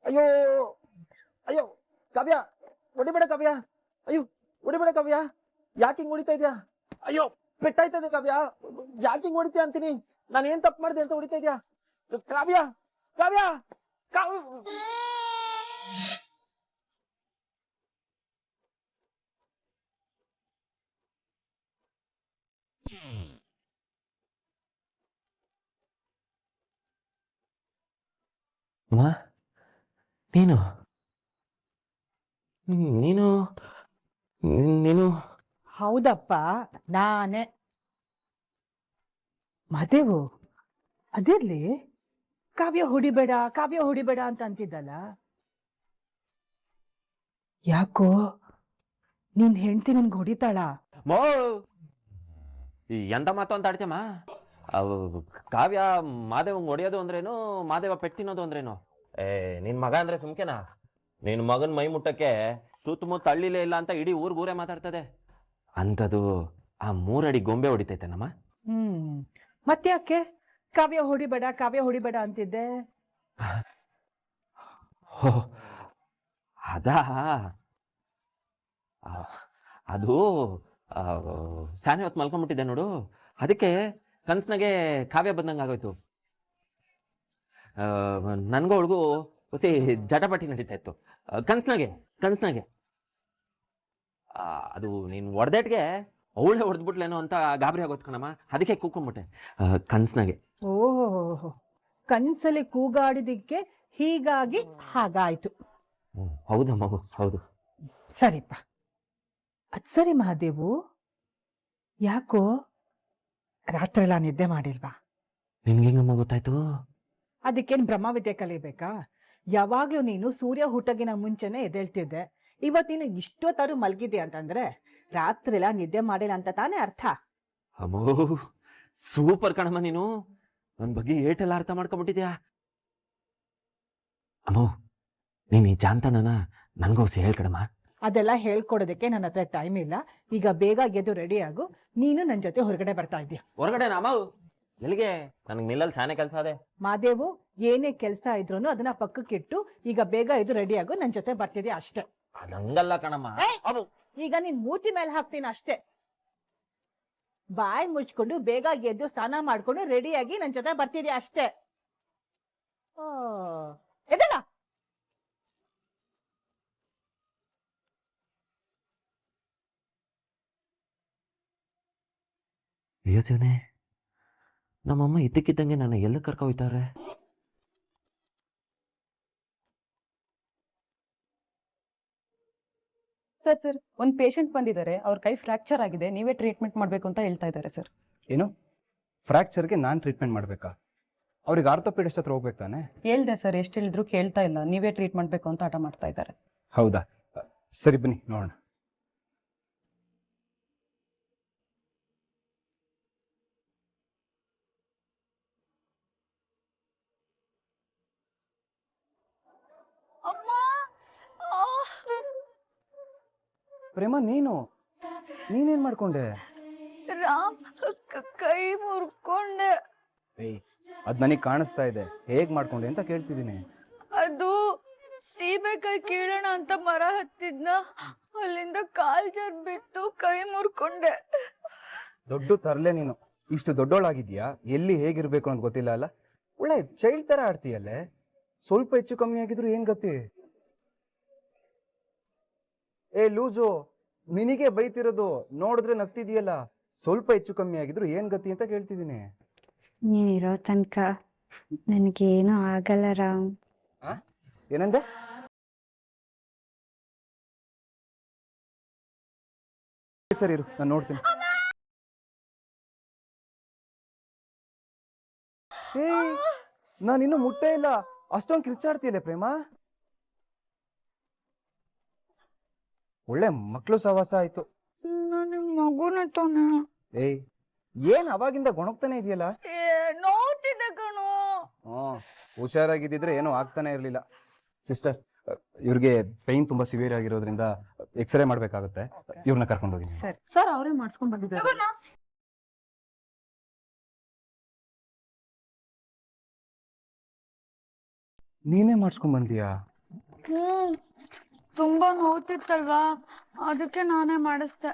ಅಯ್ಯೋ ಅಯ್ಯೋ ಕಾವ್ಯ ಹೊಡಿಬೇಡ ಕಾವ್ಯ. ಅಯ್ಯೋ ಹೊಡಿಬೇಡ ಕಾವ್ಯ, ಯಾಕೆ ಹಿಂಗ್ ಹೊಡಿತಾ ಇದ್ಯಾ? ಅಯ್ಯೋ ಪೆಟ್ಟಾಯ್ತದೆ ಕಾವ್ಯ, ಯಾಕೆ ಹಿಂಗ್ ಹೊಡಿತೀಯ ಅಂತೀನಿ. ನಾನು ಏನ್ ತಪ್ಪು ಮಾಡಿದೆ ಅಂತ ಹೊಡಿತಾ ಇದ್ಯಾ ಕಾವ್ಯ? ಕಾವ್ಯ ಕಾವ್ಯ ಅಮ್ಮ, ನೀನು ನೀನು ನೀನು ಹೌದಪ್ಪ, ನಾನೇ. ಮದೇವು ಅದಿರ್ಲಿ, ಕಾವ್ಯ ಹೊಡಿಬೇಡ ಅಂತ ಅಂತಿದ್ದಲ್ಲ, ಯಾಕೋ ನಿನ್ ಹೆಂಡ್ತಿ ನಿನ್ಗೆ ಹೊಡಿತಾಳ? ಮೋ ಎಂತ ಮಾತು ಅಂತ ಆಡ್ತೀಯಮ್ಮ? ಕಾವ್ಯ ಮಾದೇವಂಗ್ ಹೊಡಿಯೋದು ಅಂದ್ರೇನು, ಮಾದೇವ ಪೆಟ್ಟು ತಿನ್ನೋದು ಅಂದ್ರೇನು? ನಿನ್ ಮಗ ಅಂದ್ರೆ ಸುಮ್ಕೆನಾ? ನಿನ್ ಮಗನ್ ಮೈ ಮುಟ್ಟಕ್ಕೆ ಸುತ್ತಮುತ್ತ ಹಳ್ಳಿಲೇ ಇಲ್ಲ ಅಂತ ಇಡೀ ಊರೇ ಮಾತಾಡ್ತದೆ. ಅಂಥದ್ದು ಆ 3 ಅಡಿ ಗೊಂಬೆ ಹೊಡಿತೈತೆನಮ್ಮ. ಮತ್ತ್ಯಾಕೆ ಕಾವ್ಯ ಹೊಡಿಬೇಡ ಅಂತಿದ್ದೆ? ಅದಾ, ಅದು ಶಾನೆ ಹೊತ್ತು ಮಲ್ಕೊಂಡ್ಬಿಟ್ಟಿದ್ದೆ ನೋಡು, ಅದಕ್ಕೆ ಕನ್ಸ್ನಾಗೆ ಕಾವ್ಯ ಬಂದಂಗೆ ಆಗೋಯ್ತು. ನನ್ಗೂ ಅವಳಿಗೂ ಹೊಸಿ ಜಟಪಟಿ ನಡೀತಾ ಇತ್ತು ಕನ್ಸ್ನಾಗೆ. ಅದು ನೀನು ಹೊಡೆದೇಟ್ಗೆ ಅವಳೇ ಹೊಡೆದ್ಬಿಟ್ಲೇನೋ ಅಂತ ಗಾಬರಿ ಆಗೋತ್ ಕಣಮ್ಮ, ಅದಕ್ಕೆ ಕೂಕೊಂಡ್ಬಿಟ್ಟೆ ಕನ್ಸ್ನಾಗೆ. ಓಹೋ, ಕನ್ಸಲ್ಲಿ ಕೂಗಾಡಿದಿಕ್ಕೆ ಹೀಗಾಗಿ ಹಾಗಾಯ್ತು. ಹೌದಮ್ಮ, ಹೌದು. ಸರಿಪ್ಪ, ಅದ್ ಸರಿ ಮಹಾದೇವು, ಯಾಕೋ ರಾತ್ರೆಲ್ಲ ನಿದ್ದೆ ಮಾಡಿಲ್ವಾ? ನಿನ್ಗೆ ಹೆಂಗಮ್ಮ ಗೊತ್ತಾಯ್ತು? ಅದಕ್ಕೇನ್ ಬ್ರಹ್ಮವಿದ್ಯೆ ಕಲಿಬೇಕಾ? ಯಾವಾಗ್ಲೂ ನೀನು ಸೂರ್ಯ ಹುಟ್ಟಗಿನ ಮುಂಚೆನೆ ಎದ್ದೇಳ್ತಿದ್ದೆ. ಇವತ್ ನೀನು ಇಷ್ಟೊತ್ತಾರು ಮಲ್ಗಿದ್ದೆ ಅಂತಂದ್ರೆ ರಾತ್ರೆಲ್ಲ ನಿದ್ದೆ ಮಾಡಿಲ್ಲ ಅಂತ ತಾನೇ ಅರ್ಥ. ಅಮ್ಮೋ, ಸೂಪರ್ ಕಣಮ್ಮ ನೀನು, ನನ್ ಬಗ್ಗೆ ಏಟೆಲ್ಲ ಅರ್ಥ ಮಾಡ್ಕೊಂಡ್ಬಿಟ್ಟಿದ್ಯಾ. ಅಮ್ಮೋ, ನೀನ್ ಈ ಜಾಂತನನ ನನ್ಗೋಸಿ ಹೇಳ್ಕಡಮ್ಮ. ಅದೆಲ್ಲ ಹೇಳ್ಕೊಡೋದಕ್ಕೆ ನನ್ನ ಹತ್ರ ಟೈಮ್ ಇಲ್ಲ. ಈಗ ಬೇಗ ಎದ್ದು ರೆಡಿ ಆಗು, ನೀನು ನನ್ ಜೊತೆ ಹೊರಗಡೆ ಬರ್ತಾ ಇದ್ದೀಯ. ಹೊರಗಡೆ ಅಮ್ಮ? ಎಲ್ಲಿಗೆ? ನನಗೆ ಮಿಲ್ಲಲ್ಲಿ ಶಾನೆ ಕೆಲಸ ಅದೇ. ಮಾದೇವು, ಏನೇ ಕೆಲಸ ಇದ್ರು ಅದನ್ನ ಪಕ್ಕಕ್ಕಿಟ್ಟು ಈಗ ಬೇಗ ಎದ್ದು ರೆಡಿ ಆಗು, ನನ್ ಜೊತೆ ಬರ್ತಿದ್ಯಾ ಅಷ್ಟೇ. ಅದಂಗಲ್ಲ ಕಣಮ್ಮ. ಈಗ ನೀನ್ ಮೂತಿ ಮೇಲೆ ಹಾಕ್ತೀನಿ ಅಷ್ಟೇ. ಬಾಯಿ ಮುಚ್ಕೊಂಡು ಬೇಗ ಎದ್ದು ಸ್ನಾನ ಮಾಡ್ಕೊಂಡು ರೆಡಿಯಾಗಿ ನನ್ ಜೊತೆ ಬರ್ತಿದ್ಯಾ ಅಷ್ಟೇ. ಎದಲ್ಲ ಯೋಚನೆ, ನಮ್ಮಮ್ಮ ಇದ್ದಕ್ಕಿದ್ದಂಗೆ ನನ್ನ ಎಲ್ಲ ಕರ್ಕೊಯ್ತಾರೆ. ಸರ್ ಒಂದು ಪೇಷಂಟ್ ಬಂದಿದ್ದಾರೆ, ಅವ್ರ ಕೈ ಫ್ರಾಕ್ಚರ್ ಆಗಿದೆ, ನೀವೇ ಟ್ರೀಟ್ಮೆಂಟ್ ಮಾಡಬೇಕು ಅಂತ ಹೇಳ್ತಾ ಇದ್ದಾರೆ ಸರ್. ಏನು ಫ್ರಾಕ್ಚರ್ಗೆ ನಾನು ಟ್ರೀಟ್ಮೆಂಟ್ ಮಾಡಬೇಕಾ? ಅವ್ರಿಗೆ ಆರ್ಥೋಪೆಡಿಸ್ಟ್ ಹತ್ರ ಹೋಗ್ಬೇಕು ತಾನೆ? ಹೇಳ್ದೆ ಸರ್, ಎಷ್ಟು ಹೇಳಿದ್ರು ಕೇಳ್ತಾ ಇಲ್ಲ, ನೀವೇ ಟ್ರೀಟ್ ಮಾಡಬೇಕು ಅಂತ ಆಟ ಮಾಡ್ತಾ ಇದ್ದಾರೆ. ಹೌದಾ, ಸರಿ ಬನ್ನಿ ನೋಡೋಣ. ಪ್ರೇಮ, ನೀನೇನ್ ಮಾಡ್ಕೊಂಡೆ? ರಾಮ್, ಕೈ ಮುರ್ಕೊಂಡೆ. ಅದ್ ನನಗ್ ಕಾಣಿಸ್ತಾ ಇದೆ, ಹೇಗ್ ಮಾಡ್ಕೊಂಡೆ ಅಂತ ಕೇಳ್ತಿದ್ದೀನಿ. ಅದು ಸೀಬೆಕಾಯಿ ಕೀಳೋಣ ಅಂತ ಮರ ಹತ್ತಿದ್ನ, ಅಲ್ಲಿಂದ ಕಾಲ್ ಜಾರ್ ಬಿಟ್ಟು ಕೈ ಮುರ್ಕೊಂಡೆ. ದೊಡ್ಡ ತರ್ಲೆ ನೀನು, ಇಷ್ಟು ದೊಡ್ಡೋಳಾಗಿದ್ಯಾ, ಎಲ್ಲಿ ಹೇಗಿರ್ಬೇಕು ಅಂತ ಗೊತ್ತಿಲ್ಲ ಅಲ್ಲ. ಒಳ್ಳೆ ಚೈಲ್ಡ್ ತರ ಆಡ್ತೀಯಲ್ಲೇ, ಸ್ವಲ್ಪ ಹೆಚ್ಚು ಕಮ್ಮಿ ಆಗಿದ್ರು ಏನ್ ಗತಿ? ಲೂಸು, ನಿನಗೆ ಬೈತಿರೋದು, ನೋಡಿದ್ರೆ ನಗ್ತಿದೀಯಲ್ಲ. ಸ್ವಲ್ಪ ಹೆಚ್ಚು ಕಮ್ಮಿ ಆಗಿದ್ರು ಏನ್ ಗತಿ ಅಂತ ಕೇಳ್ತಿದ್ದೀನಿ. ನೀನಿರೋ ತನಕ ನನ್ಗೇನು ಆಗಲ್ಲ ರಾಮ್. ಏನಂದೆ? ಸರಿ ಇರು, ನಾನು ನೋಡ್ತೀನಿ. ನಾನಿನ್ನು ಮುಟ್ಟೇ ಇಲ್ಲ, ಅಷ್ಟೊಂದು ಕಿರ್ಚಾಡ್ತೀಯಲ್ಲ ಪ್ರೇಮ. ಒಳ್ಳೆ ಮಕ್ಳು ಸವಾಸ ಆಯ್ತು. ಮಗುನ ತಾನೆ. ಏನ್ ಅವಾಗಿಂದ ಗೊಣಗ್ತಾನೆ ಇದೆಯಲ್ಲ? ನೋಡ್ತಿದ್ದೆ ಕಣೋ. ಹುಷಾರಾಗಿದ್ದಿದ್ರೆ ಏನೋ ಆಗ್ತಾನೆ ಇರ್ಲಿಲ್ಲ. ಸಿಸ್ಟರ್, ಇವ್ರಿಗೆ ಪೈನ್ ತುಂಬಾ ಸಿವಿಯರ್ ಆಗಿರೋದ್ರಿಂದ ಎಕ್ಸ್ರೇ ಮಾಡ್ಬೇಕಾಗುತ್ತೆ, ಇವ್ರನ್ನ ಕರ್ಕೊಂಡು ಹೋಗಿ. ಸರ್ ಅವರೇ ಮಾಡಿಸ್ಕೊಂಡ್ ಬಂದಿದ್ದಾರೆ. ನೀನೇ ಮಾಡಿಸ್ಕೊಂಡ್ ಬಂದಿಯಾ? ಹ್ಮ್ ತುಂಬಾ ನೋವ್ತಿತ್ತಲ್ವಾ, ಅದಕ್ಕೆ ನಾನೇ ಮಾಡಿಸ್ದೆ.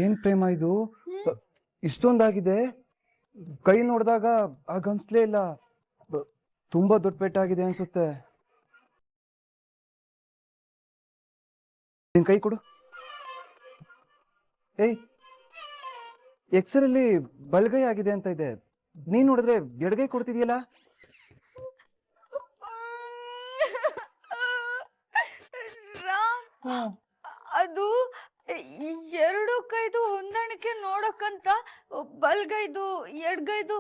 ಏನ್ ಪ್ರೇಮ ಇದು? ಇಷ್ಟೊಂದಾಗಿದೆ? ಕೈ ನೋಡಿದಾಗ ಆಗನ್ಸ್ಲೇ ಇಲ್ಲ. ತುಂಬಾ ದೊಡ್ಡ ಪೆಟ್ಟಾಗಿದೆ ಅನ್ಸುತ್ತೆ. ನಿನ್ ಕೈ ಕೊಡು. ಏಯ್, ಎಕ್ಸರಲ್ಲಿ ಬಲಗೈ ಆಗಿದೆ ಅಂತ ಇದೆ, ನೀನ್ ನೋಡಿದ್ರೆ ಎಡಗೈ ಕೊಡ್ತಿದ್ಯಲ್ಲ? ರಾಮ್, ಅದು ಎರಡು ಕೈದು ಹೊಂದಾಣಿಕೆ ನೋಡಕ್ಕಂತ ಬಲ್ಗೈದು ಎಡ್ಗೈದು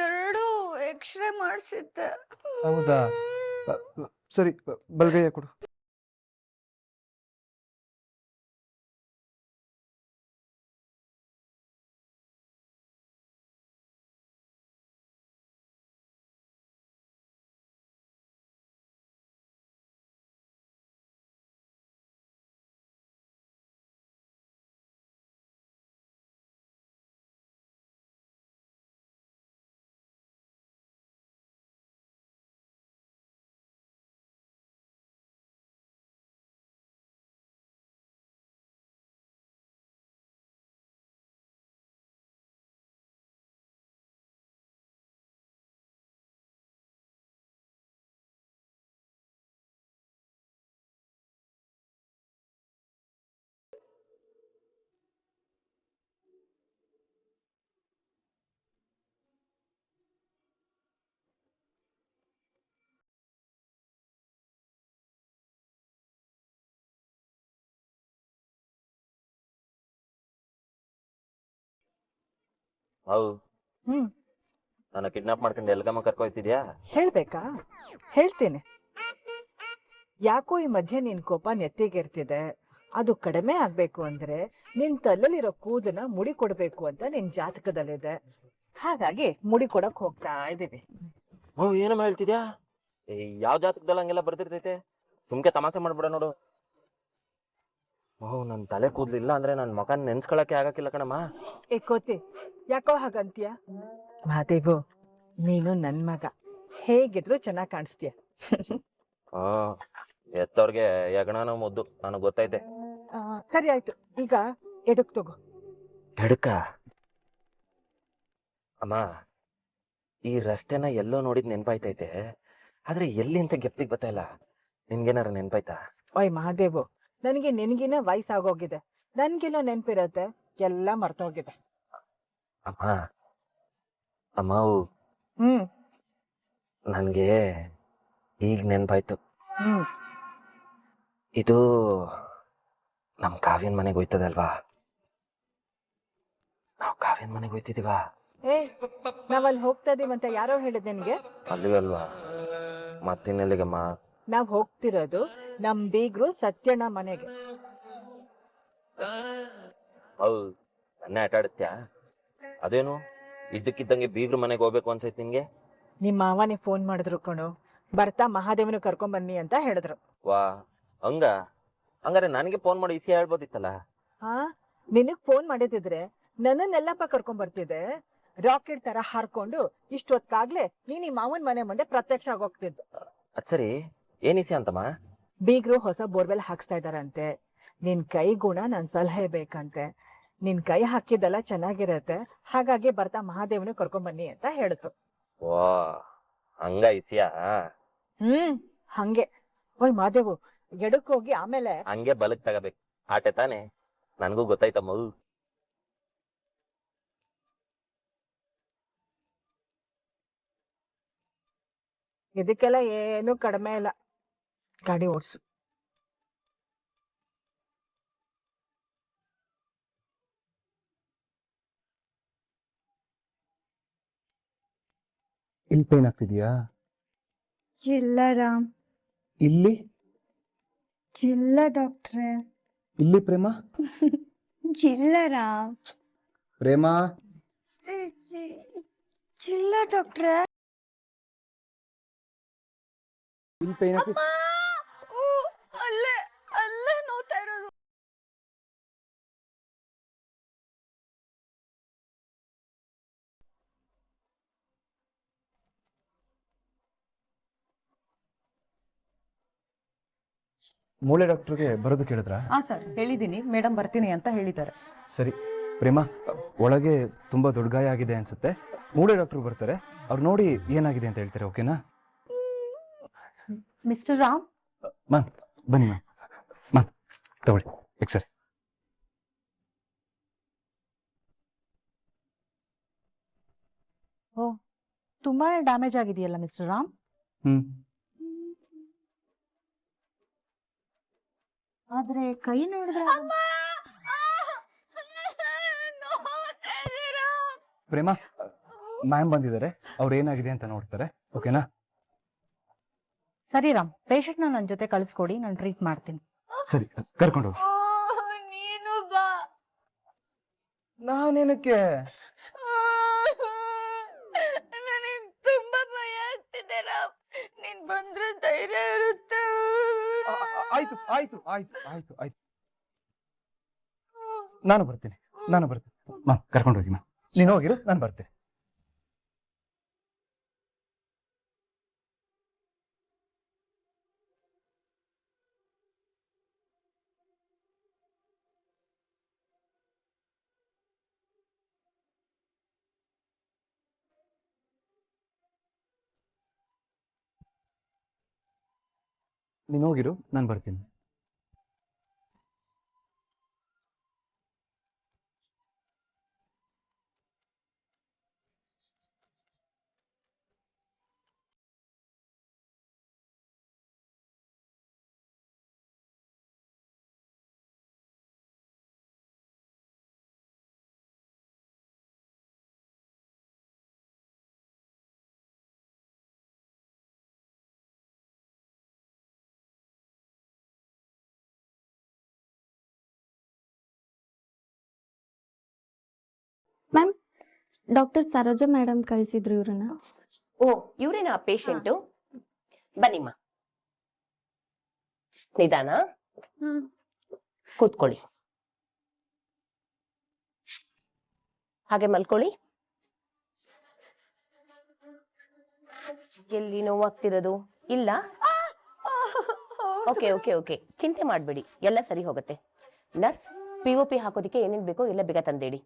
ಎರಡು ಎಕ್ಸ್ರೇ ಮಾಡಿಸಿದ್ದೆ. ಹೌದಾ? ಸರಿ, ಬಲಗೈಯ ಕೊಡು. ಹೌದು, ಹ್ಮ್ ನಾನು ಕಿಡ್ನಾಪ್ ಮಾಡ್ಕೊಂಡು ಎಲ್ಗಮ್ಮ ಕರ್ಕೊಯ್ತಿದ್ಯಾ? ಹೇಳ್ಬೇಕಾ? ಹೇಳ್ತೀನಿ. ಯಾಕೋ ಈ ಮಧ್ಯೆ ನಿನ್ ಕೋಪ ನೆತ್ತಿಗೆರ್ತಿದೆ. ಅದು ಕಡಿಮೆ ಆಗ್ಬೇಕು ಅಂದ್ರೆ ನಿನ್ ತಲೆಲಿರೋ ಕೂದಲನ್ನ ಮುಡಿ ಕೊಡ್ಬೇಕು ಅಂತ ನಿನ್ ಜಾತಕದಲ್ಲಿದೆ. ಹಾಗಾಗಿ ಮುಡಿ ಕೊಡಕ್ ಹೋಗ್ತಾ ಇದೀವಿ. ಏನಮ್ಮ ಹೇಳ್ತಿದ್ಯಾ? ಯಾವ ಜಾತಕದಲ್ಲಿ ಹಂಗೆಲ್ಲ ಬರ್ದಿರ್ತೈತೆ? ಸುಮ್ಕೆ ತಮಾಷೆ ಮಾಡ್ಬಿಡ ನೋಡು. ನನ್ ತಲೆ ಕೂದ್ಲಿಲ್ಲ ಅಂದ್ರೆ ನನ್ ಮಕನ್ ನೆನ್ಸ್ಕೊಳಕ್ಕೆ ಆಗಕ್ಕಿಲ್ಲ ಕಣಮ್ಮ. ಏ ಕೋತಿ, ಯಾಕೋ ಹಾಗಂತೀಯ? ಮಹಾದೇವು, ನೀನು ನನ್ ಮಗ, ಹೇಗಿದ್ರು ಚೆನ್ನಾಗ್ ಕಾಣಿಸ್ತೀಯ. ಎತ್ತವ್ರಿಗೆ ಯಗಣನ ಮುದ್ದು, ನನಗ್ ಗೊತ್ತೈತೆ. ಸರಿ ಆಯ್ತು, ಈಗ ಎಡಕ್ ತಗೋ. ಎಡಕ? ಅಮ್ಮ, ಈ ರಸ್ತೆನ ಎಲ್ಲೋ ನೋಡಿದ್ ನೆನ್ಪಾಯ್ತೈತೆ, ಆದ್ರೆ ಎಲ್ಲಿ ಅಂತ ಗೆಪ್ತಿಗ್ ಬರ್ತಾ ಇಲ್ಲ. ನಿನ್ಗೇನಾರ ನೆನ್ಪಾಯ್ತಾ? ಓಯ್ ಮಹಾದೇವು, ನನಗೆ ನಿನ್ಗಿನ ವಯಸ್ಸಾಗೋಗಿದೆ, ನನ್ಗೆಲ್ಲ ನೆನ್ಪಿರತ್ತೆ, ಎಲ್ಲ ಮರ್ತೋಗಿದೆ. ಅಮ್ಮ ಅಮ್ಮ, ನನ್ಗೆ ಈಗ ನೆನ್ಪಾಯ್ತು. ಇದು ನಮ್ ಕಾವ್ಯನ್ ಮನೆಗೆ ಹೋಯ್ತದಲ್ವಾ? ನಾವು ಕಾವ್ಯನ್ ಮನೆಗೆ ಹೋಯ್ತಿದೀವಾ? ಏ, ನಾವಲ್ಲಿ ಹೋಗ್ತಾ ಇದೀವಂತ ಯಾರೋ ಹೇಳಿದ್ ನಿನ್ಗೆ? ಅಲ್ಲಿ ಅಲ್ವಾ, ಮತ್ತಿನ್ನೆಲ್ಲಿಗಮ್ಮ? ನಾವ್ ಹೋಗ್ತಿರೋದು ನಮ್ ಬೀಗ್ರು ಸತ್ಯಣ್ಣ ಮನೆಗೆ. ಹೌದು, ನನ್ನೇ ಆಟ ಆಡಿಸ್ತ್ಯಾ? ಅದೇನು ಇದ್ದಕ್ಕಿದ್ದಂಗೆ ಬೀಗ್ರು ಮನೆಗೆ ಹೋಗ್ಬೇಕು ಅನ್ಸೈತಿ ನಿಂಗೆ? ನಿಮ್ಮ ಮಾವನೇ ಫೋನ್ ಮಾಡಿದ್ರು ಕಣು, ಬರ್ತಾ ಮಹಾದೇವನ ಕರ್ಕೊಂಡ್ ಬನ್ನಿ ಅಂತ ಹೇಳಿದ್ರು. ವಾ, ಹಂಗಾರೆ ನನಗೆ ಫೋನ್ ಮಾಡಿ ಇಸಿ ಹೇಳ್ಬೋದಿತ್ತಲ್ಲ. ಹಾ, ನಿನಗ್ ಫೋನ್ ಮಾಡಿದ್ರೆ ನನ್ನನ್ನೆಲ್ಲಪ್ಪ ಕರ್ಕೊಂಡ್ ಬರ್ತಿದ್ದೆ. ರಾಕೆಟ್ ತರ ಹಾರ್ಕೊಂಡು ಇಷ್ಟೊತ್ತಾಗ್ಲೇ ನೀನ್ ಈ ಮಾವನ್ ಮನೆ ಮುಂದೆ ಪ್ರತ್ಯಕ್ಷ ಆಗೋಗ್ತಿದ್ದ. ಅದ್ ಸರಿ, ಏನ್ ಇಸಿ ಅಂತಮ್ಮ? ಬೀಗ್ರು ಹೊಸ ಬೋರ್ವೆಲ್ ಹಾಕ್ಸ್ತಾ ಇದಾರಂತೆ. ನಿನ್ ಕೈ ಗುಣ ನನ್ ಸಲಹೆ ಬೇಕಂತೆ. ನಿನ್ ಕೈ ಹಾಕಿದೆಲ್ಲ ಚೆನ್ನಾಗಿರತ್ತೆ, ಹಾಗಾಗಿ ಬರ್ತಾ ಮಹಾದೇವನ ಕರ್ಕೊಂಡ್ ಬನ್ನಿ ಅಂತ ಹೇಳಿದ್ರು. ವಾ, ಹಂಗ ಇಸಿಯಾ? ಹಂಗೆ. ಓಯ್ ಮಹಾದೇವು, ಎಡಕ್ ಹೋಗಿ ಆಮೇಲೆ ಹಂಗೆ ಬಲಕ್ ತಗೋಬೇಕು, ಆಟೆ ತಾನೆ? ನನ್ಗೂ ಗೊತ್ತಾಯ್ತಮ್ಮ. ಇದಕ್ಕೆಲ್ಲ ಏನು ಕಡಿಮೆ ಇಲ್ಲ, ಗಾಡಿ ಓಡ್ಸು. ಇಲ್ಲಿ ಪೇನ್ ಆಗ್ತಿದ್ಯಾ? ಇಲ್ಲ ರಾಮ್, ಇಲ್ಲಿ? ಇಲ್ಲ ಡಾಕ್ಟ್ರೆ. ಇಲ್ಲಿ ಪ್ರೇಮ? ಇಲ್ಲ ರಾಮ್. ಪ್ರೇಮ? ಇಲ್ಲ ಡಾಕ್ಟ್ರೆ. ಇಲ್ಲಿ ಪೇನ್ ಆಗ್ತಿದ್ಯಾ? ಮೂಳೆ ಡಾಕ್ಟರ್ಗೆ ಬರೋದು ಕೇಳಿದ್ರಾ? ಹಾ ಸರ್, ಹೇಳಿದ್ದೀನಿ, ಮೇಡಮ್ ಬರ್ತೀನಿ ಅಂತ ಹೇಳಿದ್ದಾರೆ. ಸರಿ ಪ್ರೇಮ, ಒಳಗೆ ತುಂಬ ದೊಡ್ಡ ಗಾಯ ಆಗಿದೆ ಅನ್ಸುತ್ತೆ. ಮೂಳೆ ಡಾಕ್ಟರ್ ಬರ್ತಾರೆ, ಅವ್ರು ನೋಡಿ ಏನಾಗಿದೆ ಅಂತ ಹೇಳ್ತಾರೆ. ಓಕೆನಾ ಮಿಸ್ಟರ್ ರಾಮ್? ಮ್ಯಾಮ್ ಬನ್ನಿ ಮ್ಯಾಮ್. ಮ್ಯಾಮ್ ತಗೊಳ್ಳಿ ಎಕ್ಸರೆ. ಓ, ತುಂಬಾನೇ ಡ್ಯಾಮೇಜ್ ಆಗಿದೆಯಲ್ಲ ಮಿಸ್ಟರ್ ರಾಮ್? ಆದ್ರೆ ಕೈ ನೋಡಿದ್ರೆ ಪ್ರೇಮ, ಮ್ಯಾಮ್ ಬಂದಿದ್ದಾರೆ, ಅವ್ರು ಏನಾಗಿದೆ ಅಂತ ನೋಡ್ತಾರೆ. ಓಕೆನಾ? ಸರಿ ರಾಮ್, ಪೇಷಂಟ್ನ ನನ್ನ ಜೊತೆ ಕಳಿಸ್ಕೊಡಿ, ನಾನು ಟ್ರೀಟ್ ಮಾಡ್ತೀನಿ. ಸರಿ, ಕರ್ಕೊಂಡು ಹೋಗಿ. ನೀನು ಬಾ. ನಾನೇನಕ್ಕೆ? ನನಗೆ ತುಂಬಾ ಭಯ ಆಗ್ತಿದೆ ರಾಮ್. ನೀನ್ ಬಂದ್ರೆ ಧೈರ್ಯ ಇರುತ್ತೆ. ಆಯ್ತು ಆಯ್ತು ಆಯ್ತು ಆಯ್ತು ಆಯ್ತು, ನಾನು ಬರ್ತೀನಿ. ಮ್ಯಾಮ್ ಕರ್ಕೊಂಡು ಹೋಗಿ ಮ್ಯಾಮ್. ನೀನು ಹೋಗಿರು, ನಾನು ಬರ್ತೀನಿ. ನೀನು ಹೋಗಿರು, ನಾನು ಬರ್ತೀನಿ. ಮ್ಯಾಮ್, ಡಾಕ್ಟರ್ ಸರೋಜಾ ಮೇಡಮ್ ಕಳಿಸಿದ್ರು ಇವ್ರನ್ನ. ಓ, ಇವ್ರೇನಾ ಪೇಷಂಟು? ಬನ್ನಿಮ್ಮ, ನಿಧಾನ ಕೂತ್ಕೊಳ್ಳಿ, ಹಾಗೆ ಮಲ್ಕೊಳ್ಳಿ. ಎಲ್ಲಿ ನೋವಾಗ್ತಿರೋದು? ಇಲ್ಲ? ಓಕೆ ಓಕೆ ಓಕೆ, ಚಿಂತೆ ಮಾಡಬೇಡಿ, ಎಲ್ಲ ಸರಿ ಹೋಗುತ್ತೆ. ನರ್ಸ್, POP ಹಾಕೋದಕ್ಕೆ ಏನೇನು ಬೇಕೋ ಎಲ್ಲ ಬೇಗ ತಂದೇಡಿ.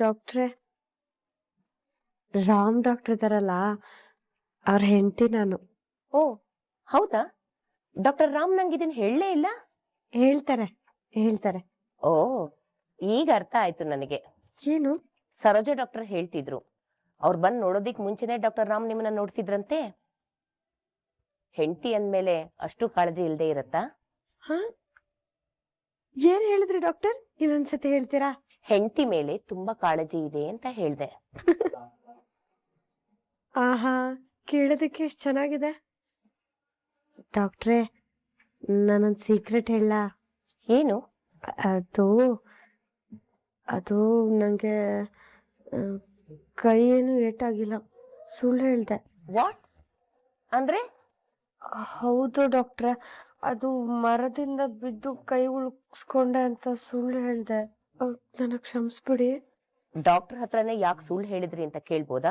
ಡಾಕ್ಟ್ರೆ, ರಾಮ್ ಡಾಕ್ಟರ್ ಇದಾರಲ್ಲ, ಅವ್ರ ಹೆಂಡತಿ ನಾನು. ಓ ಹೌದಾ? ಡಾಕ್ಟರ್ ರಾಮ್ ನಂಗೆ ಇದನ್ನ ಹೇಳಲೇ ಇಲ್ಲ. ಹೇಳ್ತಾರೆ. ಓ, ಈಗ ಅರ್ಥ ಆಯ್ತು ನನಗೆ. ಏನು? ಸರೋಜಾ ಡಾಕ್ಟರ್ ಹೇಳ್ತಿದ್ರು, ಅವ್ರು ಬಂದ್ ನೋಡೋದಿಕ್ ಮುಂಚೆನೆ ಡಾಕ್ಟರ್ ರಾಮ್ ನಿಮ್ಮನ್ನ ನೋಡ್ತಿದ್ರಂತೆ. ಹೆಂಡತಿ ಅಂದ್ಮೇಲೆ ಅಷ್ಟು ಕಾಳಜಿ ಇಲ್ದೇ ಇರತ್ತಾ? ಏನ್ ಹೇಳಿದ್ರಿ ಡಾಕ್ಟರ್? ಇನ್ನೊಂದ್ಸತಿ ಹೇಳ್ತೀರಾ? ಹೆಂಡತಿ ಮೇಲೆ ತುಂಬಾ ಕಾಳಜಿ ಇದೆ ಅಂತ ಹೇಳ್ದೆ. ಆಹಾ, ಕೇಳೋದಕ್ಕೆ ಎಷ್ಟು ಚೆನ್ನಾಗಿದೆ. ಡಾಕ್ಟ್ರೇ, ನಾನೊಂದು ಸೀಕ್ರೆಟ್ ಹೇಳ? ಏನು? ಅದು ನಂಗೆ ಕೈ ಏನು ಏಟಾಗಿಲ್ಲ, ಸುಳ್ಳು ಹೇಳ್ದೆ. ವಾಟ್ ಅಂದ್ರೆ? ಹೌದು ಡಾಕ್ಟ್ರೆ, ಅದು ಮರದಿಂದ ಬಿದ್ದು ಕೈ ಉಳ್ಸ್ಕೊಂಡೆ ಅಂತ ಸುಳ್ಳು ಹೇಳ್ದೆ. ನನಗ್ ಕ್ಷಮಿಸ್ಬಿಡಿ. ಡಾಕ್ಟರ್ ಹತ್ರನೇ ಯಾಕೆ ಸುಳ್ಳು ಹೇಳಿದ್ರಿ ಅಂತ ಕೇಳ್ಬೋದಾ?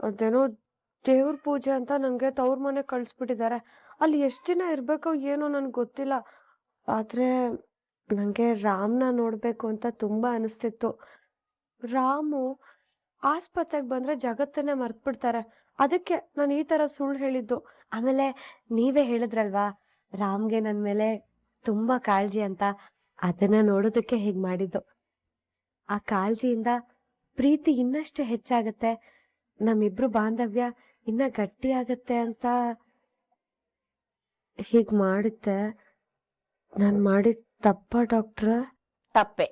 ಅದೇನೋ ದೇವ್ರ ಪೂಜೆ ಅಂತ ನಂಗೆ ತವ್ರ ಮನೆ ಕಳ್ಸ್ಬಿಟ್ಟಿದ್ದಾರೆ. ಅಲ್ಲಿ ಎಷ್ಟು ದಿನ ಇರ್ಬೇಕೋ ಏನೋ ನನ್ಗೆ ಗೊತ್ತಿಲ್ಲ. ಆದ್ರೆ ನಂಗೆ ರಾಮ್ನ ನೋಡ್ಬೇಕು ಅಂತ ತುಂಬಾ ಅನಿಸ್ತಿತ್ತು. ರಾಮು ಆಸ್ಪತ್ರೆಗೆ ಬಂದ್ರೆ ಜಗತ್ತನ್ನೇ ಮರ್ತ್ಬಿಡ್ತಾರೆ, ಅದಕ್ಕೆ ನಾನು ಈ ತರ ಸುಳ್ಳು ಹೇಳಿದ್ದು. ಆಮೇಲೆ ನೀವೇ ಹೇಳಿದ್ರಲ್ವಾ ರಾಮ್ಗೆ ನನ್ ಮೇಲೆ ತುಂಬಾ ಕಾಳಜಿ ಅಂತ, ಅದನ್ನ ನೋಡೋದಕ್ಕೆ ಹೀಗ್ ಮಾಡಿದ್ದು. ಆ ಕಾಳಜಿಯಿಂದ ಪ್ರೀತಿ ಇನ್ನಷ್ಟು ಹೆಚ್ಚಾಗತ್ತೆ, ನಮ್ಮಿಬ್ರು ಬಾಂಧವ್ಯ ಇನ್ನ ಗಟ್ಟಿ ಆಗತ್ತೆ ಅಂತ ಹೀಗ್ ಮಾಡುತ್ತೆ. ನಾನ್ ಮಾಡಿದ ತಪ್ಪ ಡಾಕ್ಟ್ರ? ತಪ್ಪೆ.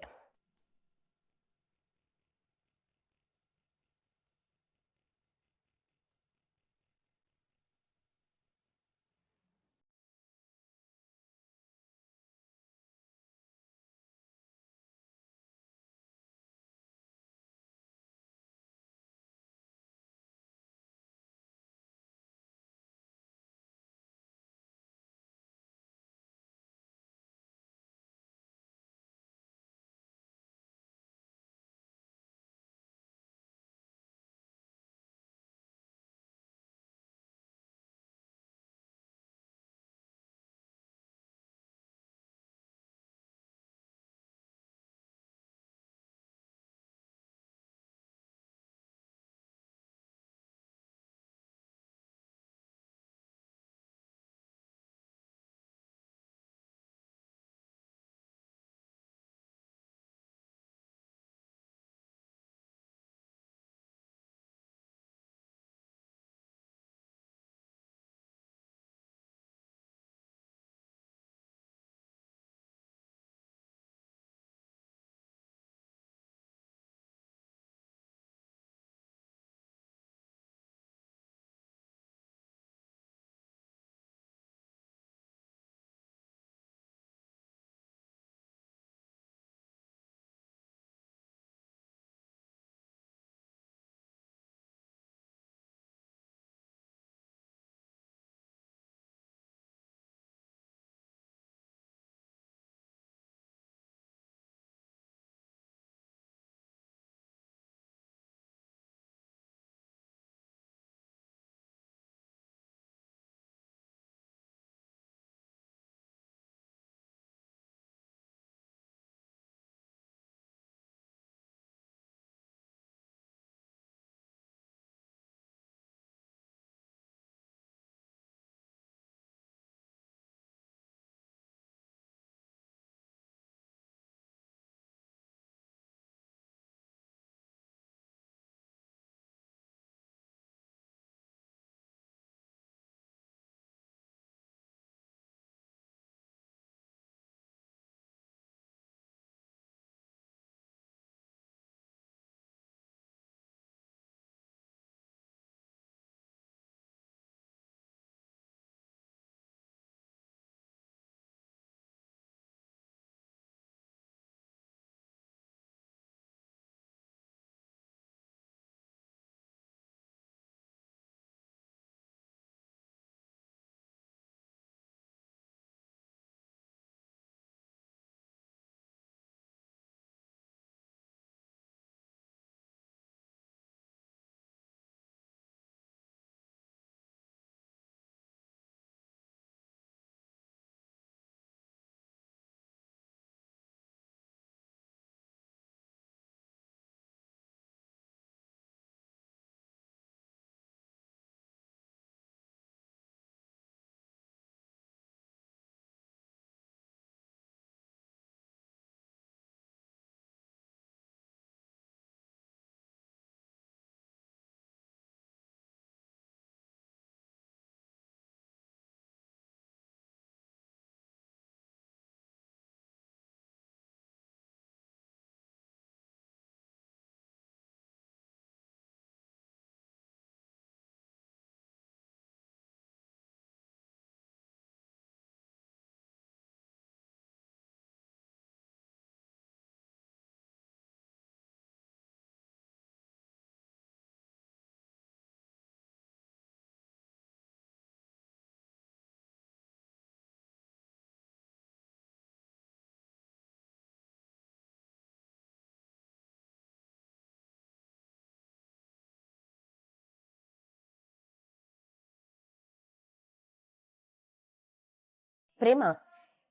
ಪ್ರೇಮ,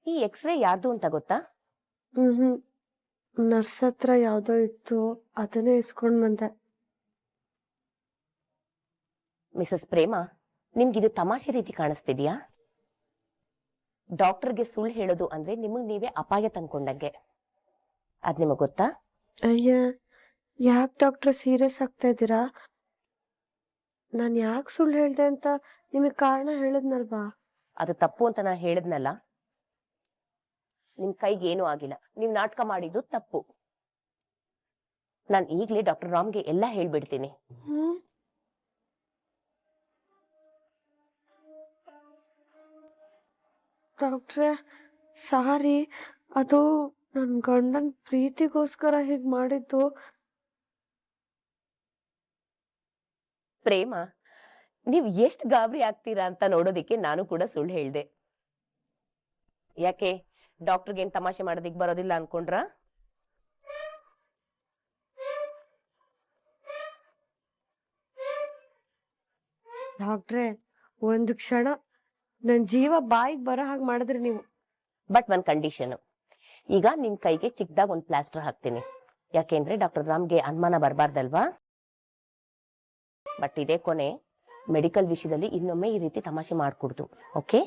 ಈ ಎಕ್ಸ್ರೇ ಯಾರ್ದು ಅಂತ ಗೊತ್ತಾ? ಹ್ಮ್ ನರ್ಸ್ ಹತ್ರ ಯಾವ್ದೋ ಇತ್ತು, ಅದನ್ನೇ ಇಸ್ಕೊಂಡ್ ಬಂದೆ. ಮಿಸಸ್ ಪ್ರೇಮ, ನಿಮ್ಗಿದು ತಮಾಷೆ ರೀತಿ ಕಾಣಿಸ್ತಿದ್ಯಾ? ಡಾಕ್ಟರ್ಗೆ ಸುಳ್ಳು ಹೇಳೋದು ಅಂದ್ರೆ ನಿಮಗ್ ನೀವೇ ಅಪಾಯ ತಂದ್ಕೊಂಡಂಗೆ. ಅದ್ ನಿಮಗ್ ಗೊತ್ತಾ? ಅಯ್ಯ, ಯಾಕೆ ಡಾಕ್ಟರ್ ಸೀರಿಯಸ್ ಆಗ್ತಾ ಇದ್ದೀರಾ? ನಾನ್ ಯಾಕೆ ಸುಳ್ಳು ಹೇಳ್ದೆ ಅಂತ ನಿಮಗ್ ಕಾರಣ ಹೇಳಿದ್ನಲ್ವಾ? ಅದು ತಪ್ಪು ಅಂತ ನಾನು ಹೇಳಿದ್ನಲ್ಲ. ನಿಮ್ ಕೈಗೆ ಏನೂ ಆಗಿಲ್ಲ, ನೀವ್ ನಾಟಕ ಮಾಡಿದ್ದು ತಪ್ಪು. ನಾನ್ ಈಗ್ಲೇ ಡಾಕ್ಟರ್ ರಾಮ್ಗೆ ಎಲ್ಲ ಹೇಳ್ಬಿಡ್ತೀನಿ. ಡಾಕ್ಟ್ರೆ, ಸಾರಿ, ಅದು ನನ್ ಗಂಡನ್ ಪ್ರೀತಿಗೋಸ್ಕರ ಹೀಗ್ ಮಾಡಿದ್ದು. ಪ್ರೇಮ, ನೀವ್ ಎಷ್ಟ್ ಗಾಬರಿ ಆಗ್ತೀರಾ ಅಂತ ನೋಡೋದಿಕ್ಕೆ ನಾನು ಕೂಡ ಸುಳ್ಳು ಹೇಳ್ದೆ. ಯಾಕೆ, ಡಾಕ್ಟರ್ಗೆ ಏನ್ ತಮಾಷೆ ಮಾಡೋದಿಕ್ ಬರೋದಿಲ್ಲ ಅನ್ಕೊಂಡ್ರ? ಡಾಕ್ಟ್ರೆ, ಒಂದು ಕ್ಷಣ ನನ್ ಜೀವ ಬಾಯಿಗೆ ಬರೋ ಹಾಗೆ ಮಾಡಿದ್ರಿ ನೀವು. ಬಟ್ ಒಂದ್ ಕಂಡೀಷನ್. ಈಗ ನಿಮ್ ಕೈಗೆ ಚಿಕ್ಕದಾಗ ಒಂದ್ ಪ್ಲಾಸ್ಟರ್ ಹಾಕ್ತೀನಿ. ಯಾಕೆಂದ್ರೆ ಡಾಕ್ಟರ್ ರಾಮ್ಗೆ ಅನುಮಾನ ಬರಬಾರ್ದಲ್ವಾ? ಬಟ್ ಇದೇ ಕೊನೆ. ಮೆಡಿಕಲ್ ವಿಷಯದಲ್ಲಿ ಇನ್ನೊಮ್ಮೆ ಈ ರೀತಿ ತಮಾಷೆ ಮಾಡ್ಕೊಡ್ತು, ಓಕೆ?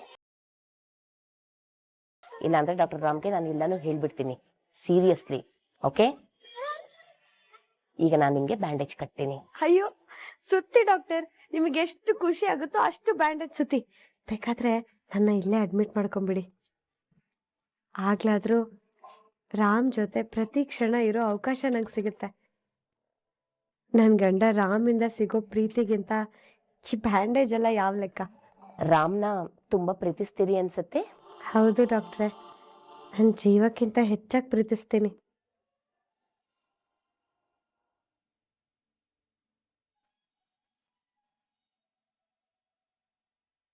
ಇಲ್ಲಾಂದ್ರೆ ಡಾಕ್ಟರ್ ರಾಮ್ಗೆ ನಾನು ಎಲ್ಲಾನು ಹೇಳ್ಬಿಡ್ತೀನಿ ಸೀರಿಯಸ್ಲಿ, ಓಕೆ? ಈಗ ನಾನು ನಿಮ್ಗೆ ಬ್ಯಾಂಡೇಜ್ ಕಟ್ತೀನಿ. ಅಯ್ಯೋ, ಸುತ್ತಿ ಡಾಕ್ಟರ್, ನಿಮಗೆ ಎಷ್ಟು ಖುಷಿ ಆಗುತ್ತೋ ಅಷ್ಟು ಬ್ಯಾಂಡೇಜ್ ಸುತ್ತಿ. ಬೇಕಾದ್ರೆ ನನ್ನ ಇಲ್ಲೇ ಅಡ್ಮಿಟ್ ಮಾಡ್ಕೊಂಬಿಡಿ. ಆಗ್ಲಾದ್ರೂ ರಾಮ್ ಜೊತೆ ಪ್ರತಿ ಕ್ಷಣ ಇರೋ ಅವಕಾಶ ನಂಗೆ ಸಿಗುತ್ತೆ. ನನ್ ಗಂಡ ರಾಮಿಂದ ಸಿಗೋ ಪ್ರೀತಿಗಿಂತ ಈ ಬ್ಯಾಂಡೇಜ್ ಎಲ್ಲ ಯಾವ ಲೆಕ್ಕ? ರಾಮ್ನ ತುಂಬಾ ಪ್ರೀತಿಸ್ತೀರಿ ಅನ್ಸುತ್ತೆ. ಹೌದು ಡಾಕ್ಟ್ರೆ, ನನ್ನ ಜೀವಕ್ಕಿಂತ ಹೆಚ್ಚಾಗಿ ಪ್ರೀತಿಸ್ತೀನಿ.